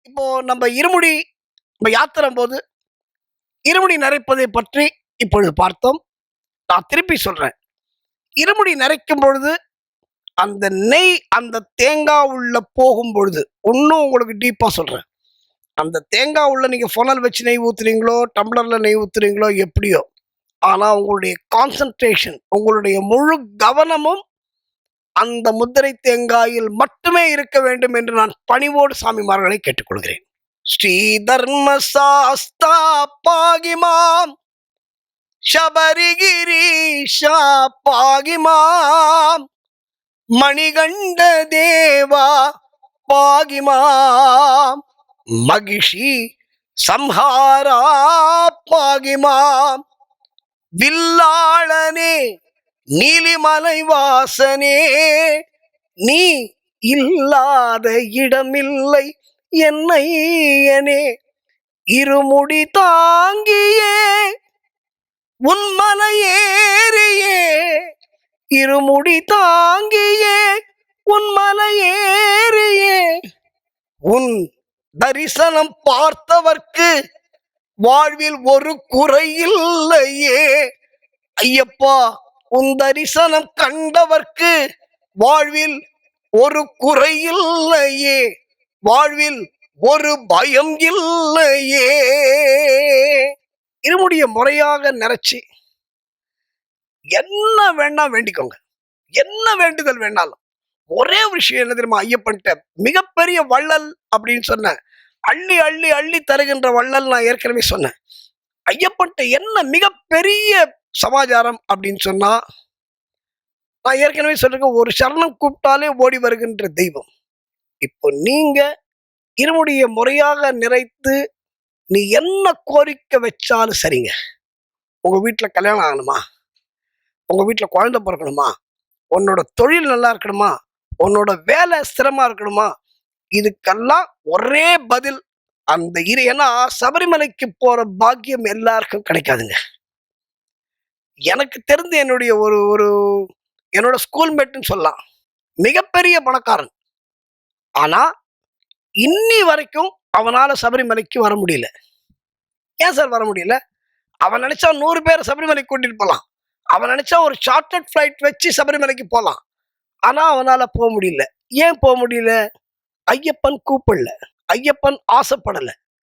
இப்போ நம்ம யாத்திரம் போது இருமுடி நரைப்பதை பற்றி இப்பொழுது பார்த்தோம். நான் திருப்பி சொல்றேன். இருமுடி நரைக்கும் பொழுது அந்த நெய் அந்த தேங்காய் உள்ள போகும் பொழுது, இன்னும் உங்களுக்கு டீப்பா சொல்றேன். அந்த தேங்காய் உள்ள நீங்க ஃபொனல் வச்சு நெய் ஊத்துறீங்களோ, டம்ளர்ல நெய் ஊத்துறீங்களோ எப்படியோ, ஆனா உங்களுடைய கான்சன்ட்ரேஷன், உங்களுடைய முழு கவனமும் அந்த முத்திரை தேங்காயில் மட்டுமே இருக்க வேண்டும் என்று நான் பணிவோடு சாமிமார்களை கேட்டுக்கொள்கிறேன். ஸ்ரீ தர்ம சாஸ்தா பாகிமாம் ಶಬರಿಗಿರೀಶಾ ಪಾಗಿಮಾಂ ಮಣಿಗಂಡ ದೇವಾ ಪಾಗಿಮಾಂ ಮಗಿಷಿ ಸಂಹಾರ ಪಾಗಿಮಾಂ வில்லாளனே நீலிமலை வாசனே நீ இல்லாத இடமில்லை என்னையனே இருமுடி தாங்கியே உன்மலை ஏறியே இருமுடி தாங்கியே உன்மலை ஏறியே உன் தரிசனம் பார்த்தவர்க்கு வாழ்வில் ஒரு குறையில்லையே ஐயப்பா, உன் தரிசனம் கண்டவர்க்கு வாழ்வில் ஒரு குறையில்லையே, வாழ்வில் ஒரு பயம் இல்லையே. இருமுடிய முறையாக நிறைச்சி என்ன வேணா வேண்டிக்கோங்க, என்ன வேண்டுதல் வேணாலும். ஒரே விஷயம் என்ன தெரியுமா, ஐயப்பன்ட்ட மிகப்பெரிய வள்ளல் அப்படின்னு சொன்னேன். அள்ளி அள்ளி அள்ளி தருகின்ற வள்ளல் நான் ஏற்கனவே சொன்னேன். ஐயப்பன்ட்ட என்ன மிகப்பெரிய சமாச்சாரம் அப்படின்னு சொன்னா, நான் ஏற்கனவே சொல்லிருக்கேன், ஒரு சரணம் கூப்பிட்டாலே ஓடி வருகின்ற தெய்வம். இப்போ நீங்க இருமுடிய முறையாக நிறைத்து நீ என்ன கோரிக்கை வச்சாலும் சரிங்க. உங்க வீட்டுல கல்யாணம் ஆகணுமா, உங்க வீட்டுல குழந்தை பிறக்கணுமா, உன்னோட தொழில் நல்லா இருக்கணுமா, உன்னோட வேலை ஸ்திரமா இருக்கணுமா, இதுக்கெல்லாம் ஒரே பதில் அந்த ஏன்னா சபரிமலைக்கு போற பாக்கியம் எல்லாருக்கும் கிடைக்காதுங்க. எனக்கு தெரிந்து என்னுடைய என்னோட ஸ்கூல்மேட்னு சொல்லலாம், மிகப்பெரிய பணக்காரன். ஆனா இன்னி வரைக்கும் அவனால சபரிமலைக்கு வர முடியல. ஏன் சார் வர முடியல? அவன் நினைச்சா 100 பேர் சபரிமலைக்கு கூட்டிட்டு போலாம். அவன் நினைச்சா ஒரு சார்ட்டர்ட் ஃபிளைட் வச்சு சபரிமலைக்கு போலாம். ஆனா அவனால போக முடியல. ஏன் போக முடியல? ஐயப்பன் கூப்பிடல, ஐயப்பன் ஆசைப்படல.